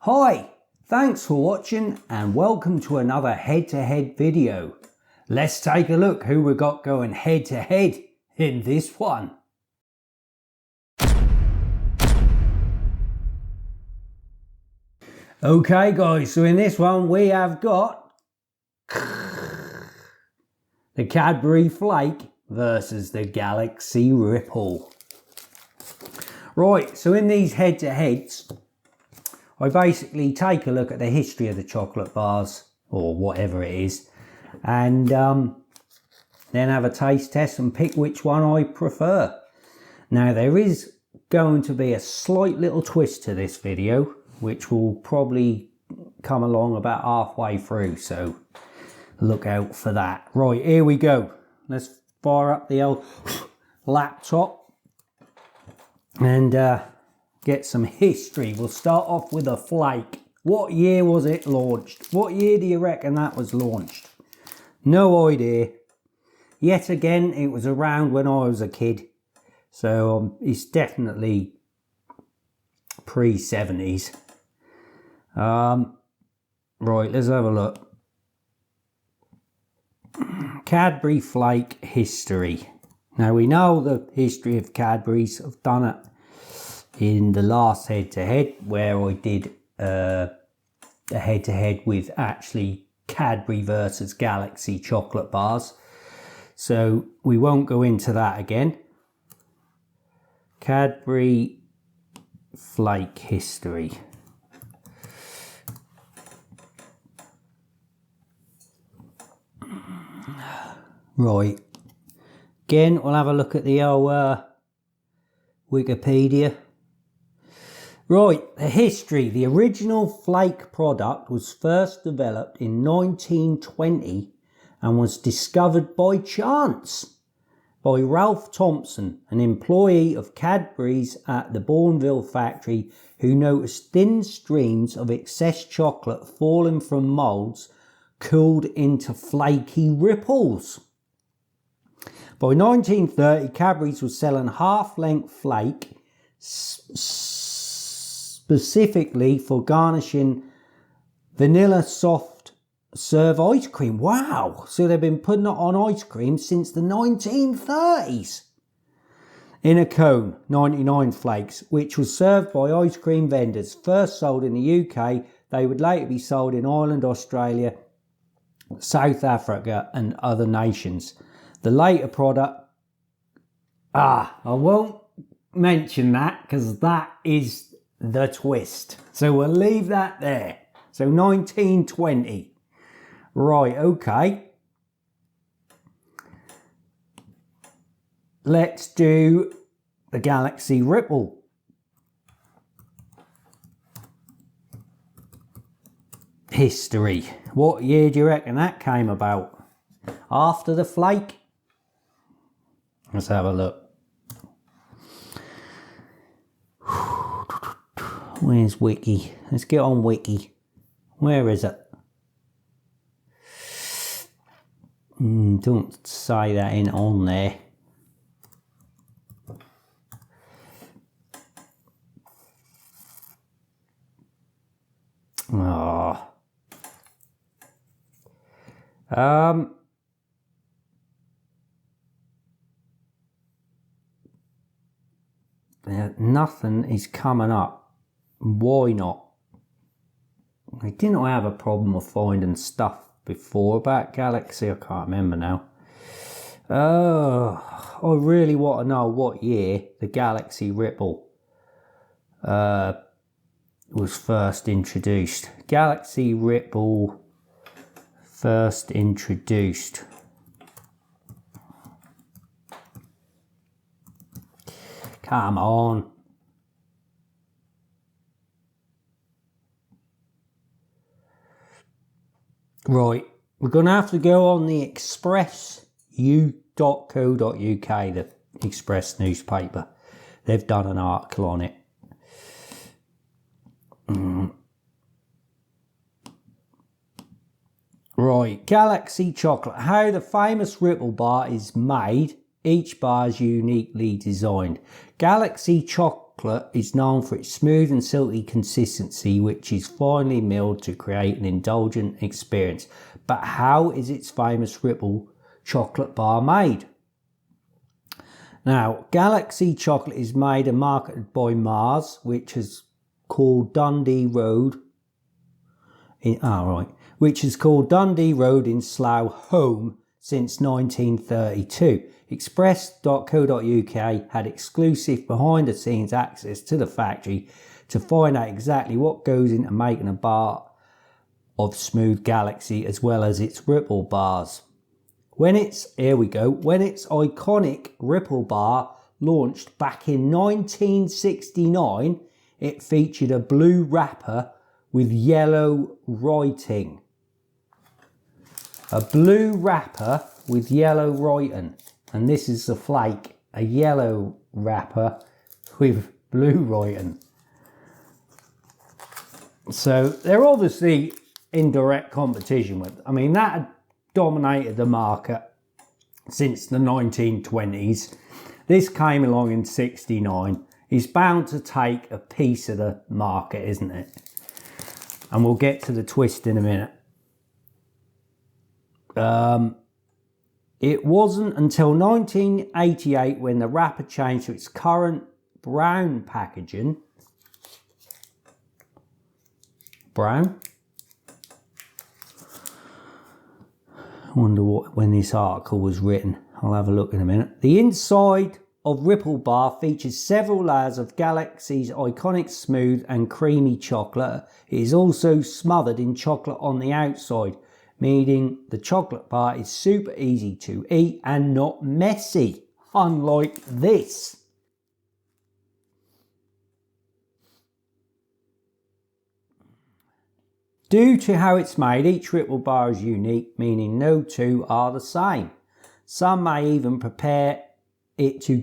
Hi, thanks for watching and welcome to another head-to-head video. Let's take a look who we got going head-to-head in this one. Okay guys, so in this one we have got the Cadbury Flake versus the Galaxy Ripple. Right, so in these head-to-heads, I basically take a look at the history of the chocolate bars, or whatever it is, and then have a taste test and pick which one I prefer. Now there is going to be a slight little twist to this video, which will probably come along about halfway through, so look out for that. Right, here we go. Let's fire up the old laptop and get some history. We'll start off with a Flake. What year was it launched? What year do you reckon that was launched? No idea. Yet again, it was around when I was a kid. So it's definitely pre-70s. Right, let's have a look. Cadbury Flake history. Now we know the history of Cadbury's. I've done it in the last head-to-head where I did a head-to-head with actually Cadbury versus Galaxy chocolate bars. So we won't go into that again. Cadbury Flake history. Right. Again, we'll have a look at the old Wikipedia. Right, the history. The original Flake product was first developed in 1920 and was discovered by chance by Ralph Thompson, an employee of Cadbury's at the Bourneville factory, who noticed thin streams of excess chocolate falling from moulds cooled into flaky ripples. By 1930, Cadbury's was selling half-length flake specifically for garnishing vanilla soft serve ice cream. Wow! So they've been putting it on ice cream since the 1930s. In a cone, 99 flakes, which was served by ice cream vendors. First sold in the UK, they would later be sold in Ireland, Australia, South Africa and other nations. The later product, I won't mention that because that is the twist. So we'll leave that there. So 1920. Right, okay. Let's do the Galaxy Ripple. History. What year do you reckon that came about? After the Flake? Let's have a look. Where's Wiki? Let's get on Wiki. Where is it? Don't say that in on there. Nothing is coming up. Why not? I didn't have a problem with finding stuff before about Galaxy. I can't remember now. I really want to know what year the Galaxy Ripple was first introduced. Galaxy Ripple first introduced. Come on. Right, we're going to have to go on the expressu.co.uk, the Express newspaper. They've done an article on it. Right, Galaxy chocolate. How the famous Ripple bar is made. Each bar is uniquely designed. Galaxy chocolate is known for its smooth and silky consistency, which is finely milled to create an indulgent experience. But how is its famous Ripple chocolate bar made? Now, Galaxy chocolate is made and marketed by Mars, which has called Dundee Road in Slough home since 1932. Express.co.uk had exclusive behind-the-scenes access to the factory to find out exactly what goes into making a bar of Smooth Galaxy as well as its Ripple bars. When its iconic Ripple bar launched back in 1969, it featured a blue wrapper with yellow writing. A blue wrapper with yellow writing. And this is the flake, a yellow wrapper with blue writing. So they're obviously in direct competition with, I mean, that had dominated the market since the 1920s. This came along in 69. It's bound to take a piece of the market, isn't it? And we'll get to the twist in a minute. It wasn't until 1988 when the wrapper changed to its current brown packaging. Brown? I wonder when this article was written. I'll have a look in a minute. The inside of Ripple Bar features several layers of Galaxy's iconic smooth and creamy chocolate. It is also smothered in chocolate on the outside, meaning the chocolate bar is super easy to eat and not messy, unlike this. Due to how it's made, each Ripple bar is unique, meaning no two are the same. Some may even prepare it to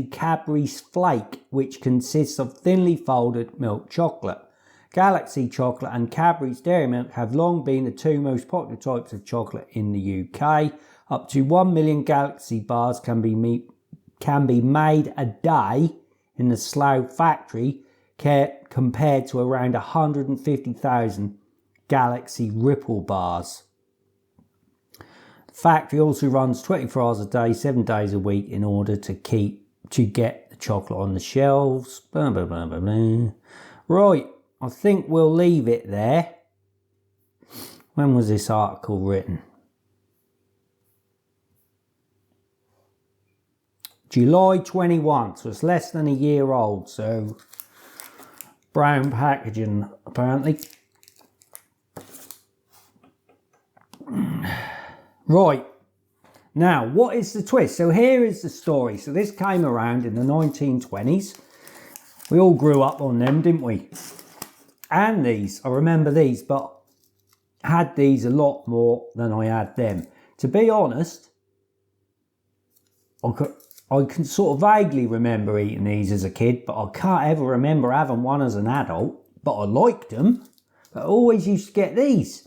Cadbury Flake, which consists of thinly folded milk chocolate. Galaxy chocolate and Cadbury's Dairy Milk have long been the two most popular types of chocolate in the UK. Up to 1 million Galaxy bars can be made a day in the Slough factory, compared to around 150,000 Galaxy Ripple bars. The factory also runs 24 hours a day, 7 days a week in order to get the chocolate on the shelves. Blah, blah, blah, blah, blah. Right, I think we'll leave it there. When was this article written? July 21, so it's less than a year old, so brown packaging apparently. Right, now what is the twist? So here is the story. So this came around in the 1920s. We all grew up on them, didn't we? And these, I remember these, but I had these a lot more than I had them. To be honest, I can sort of vaguely remember eating these as a kid, but I can't ever remember having one as an adult. But I liked them. But I always used to get these.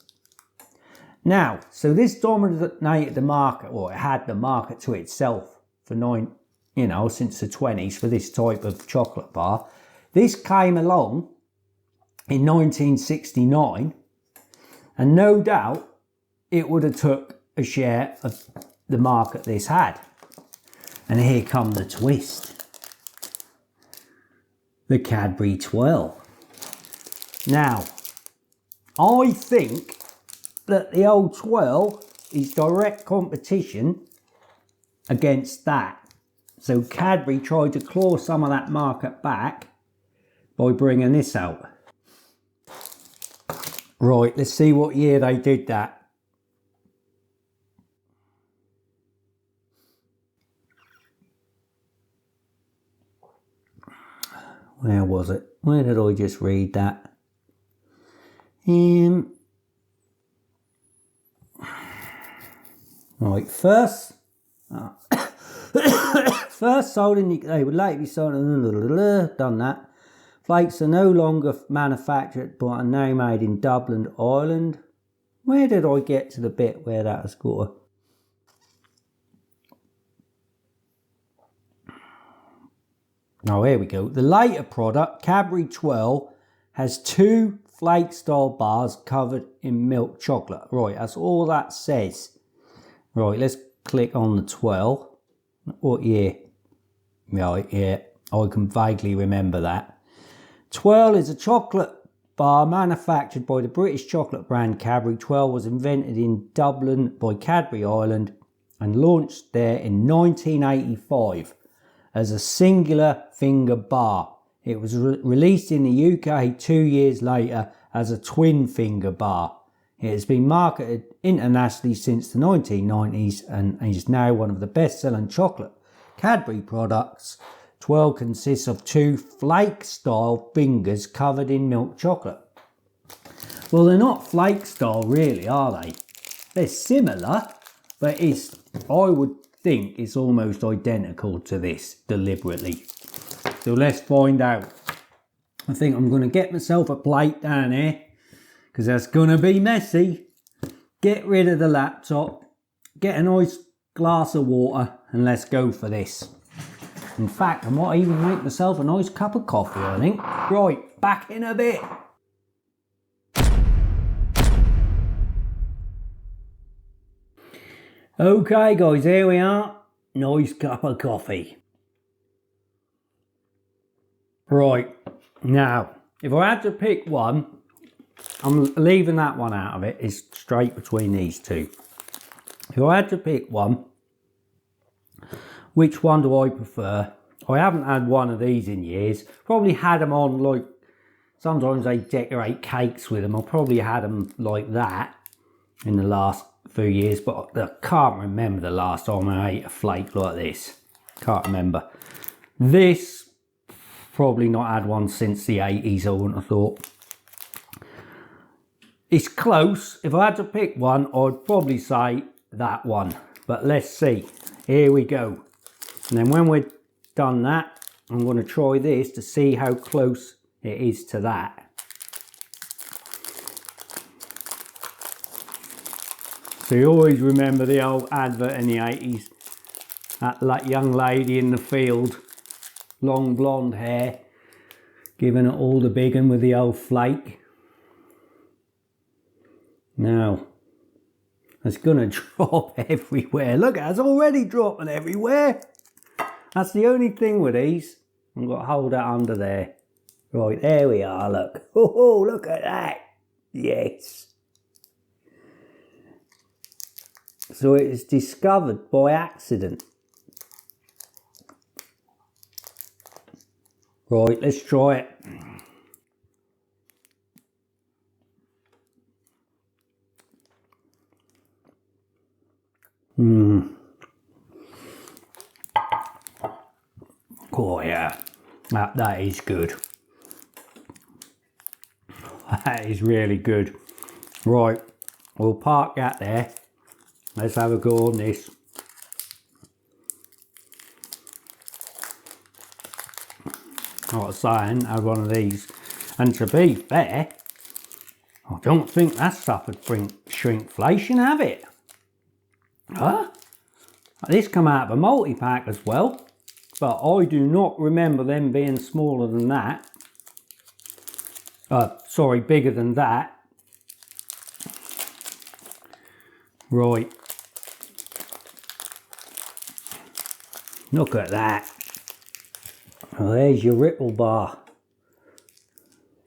Now, so this dominated the market, or it had the market to itself for since the 20s for this type of chocolate bar. This came along in 1969, and no doubt it would have took a share of the market this had. And here come the twist. The Cadbury 12. Now, I think that the old 12 is direct competition against that. So Cadbury tried to claw some of that market back by bringing this out. Right, let's see what year they did that. Where was it? Where did I just read that? Right, first sold in, they would later be sold, done that. Flakes are no longer manufactured but are now made in Dublin, Ireland. Where did I get to the bit where that has got Oh, here we go. The later product, Cadbury Twirl, has 2 flake style bars covered in milk chocolate. Right, that's all that says. Right, let's click on the Twirl. What year? Right, yeah, I can vaguely remember that. Twirl is a chocolate bar manufactured by the British chocolate brand Cadbury. Twirl was invented in Dublin by Cadbury Ireland and launched there in 1985 as a singular finger bar. It was released in the UK 2 years later as a twin finger bar. It has been marketed internationally since the 1990s and is now one of the best-selling chocolate Cadbury products. Twirl consists of 2 flake-style fingers covered in milk chocolate. Well, they're not flake-style really, are they? They're similar, but I would think it's almost identical to this deliberately. So let's find out. I think I'm going to get myself a plate down here because that's going to be messy. Get rid of the laptop, get a nice glass of water, and let's go for this. In fact, I might even make myself a nice cup of coffee, I think. Right, back in a bit. Okay guys, here we are. Nice cup of coffee. Right, now, if I had to pick one, I'm leaving that one out of it. It's straight between these two. If I had to pick one, which one do I prefer? I haven't had one of these in years. Probably had them on, like, sometimes they decorate cakes with them. I probably had them like that in the last few years, but I can't remember the last time I ate a flake like this. Can't remember. This, probably not had one since the 80s, I wouldn't have thought. It's close. If I had to pick one, I'd probably say that one. But let's see. Here we go. And then when we're done that, I'm going to try this to see how close it is to that. So you always remember the old advert in the 80s. That young lady in the field, long blonde hair, giving it all the big one with the old flake. Now, it's going to drop everywhere. Look, it's already dropping everywhere. That's the only thing with these. I've got to hold that under there. Right, there we are, look. Oh, look at that. Yes. So it was discovered by accident. Right, let's try it. Oh yeah, that is good. That is really good. Right, we'll park that there. Let's have a go on this. Like I was saying, I had one of these. And to be fair, I don't think that stuff would bring shrinkflation, have it? Huh? This come out of a multi-pack as well, but I do not remember them being smaller than that. Sorry, bigger than that. Right. Look at that. Well, there's your ripple bar.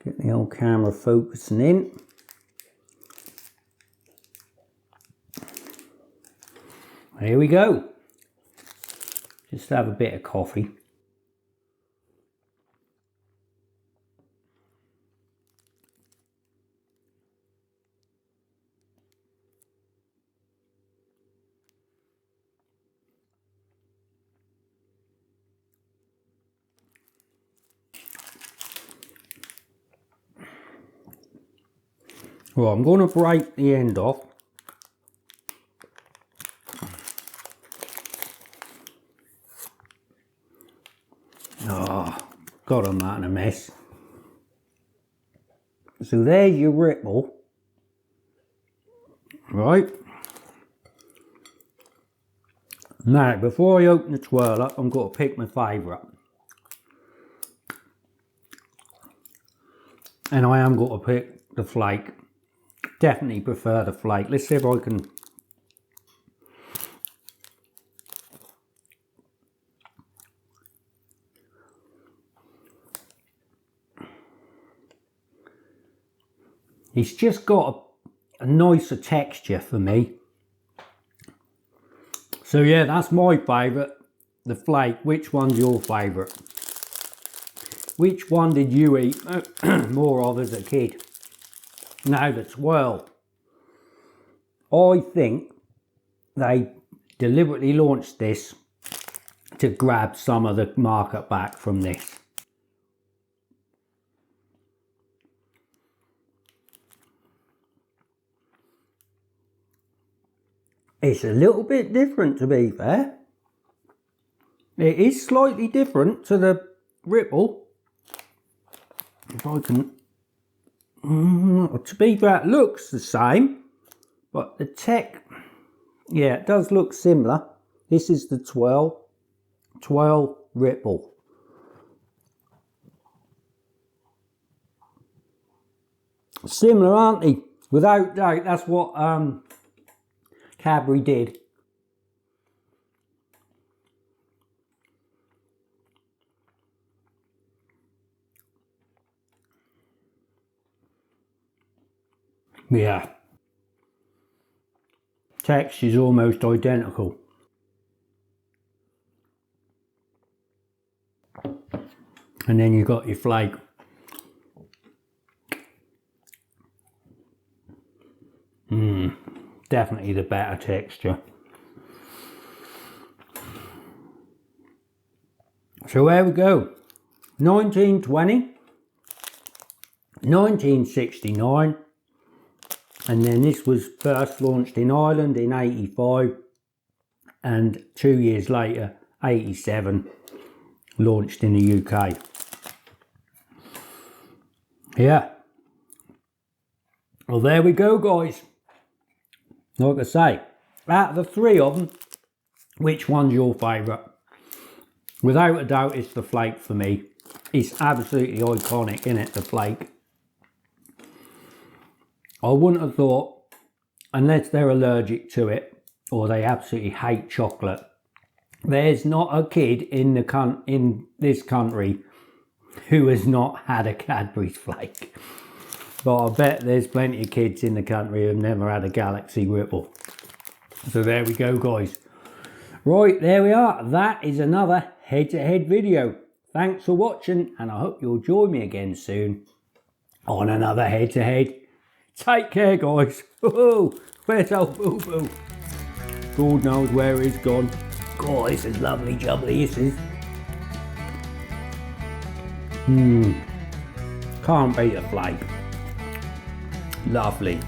Get the old camera focusing in. Here we go. Just have a bit of coffee. Well, I'm going to break the end off. Oh, God, I'm not in a mess. So there's your ripple. Right. Now, before I open the twirl up, I'm going to pick my favourite. and I am going to pick the Flake. Definitely prefer the Flake. Let's see if I can. It's just got a nicer texture for me. So yeah, that's my favourite, the Flake. Which one's your favourite? Which one did you eat more of as a kid? Now the twirl. I think they deliberately launched this to grab some of the market back from this. It's a little bit different, to be fair. It is slightly different to the Ripple. If I can... to be fair, it looks the same. But the tech... yeah, it does look similar. This is the twirl Ripple. Similar, aren't they? Without doubt, that's what Cadbury did. Yeah. Texture's almost identical. And then you've got your Flake. Definitely the better texture. So there we go. 1920, 1969, and then this was first launched in Ireland in 85, and 2 years later, 87, launched in the UK. Yeah. Well, there we go, guys. Like I say, out of the three of them, which one's your favourite? Without a doubt, it's the Flake for me. It's absolutely iconic, isn't it, the Flake? I wouldn't have thought, unless they're allergic to it, or they absolutely hate chocolate, there's not a kid in this country who has not had a Cadbury Flake. But I bet there's plenty of kids in the country who have never had a Galaxy Ripple. So there we go, guys. Right, there we are. That is another head-to-head video. Thanks for watching, and I hope you'll join me again soon on another head-to-head. Take care, guys. Where's old Boo Boo? God knows where he's gone. God, this is lovely jubbly, this is. Can't beat a Flake. Lovely.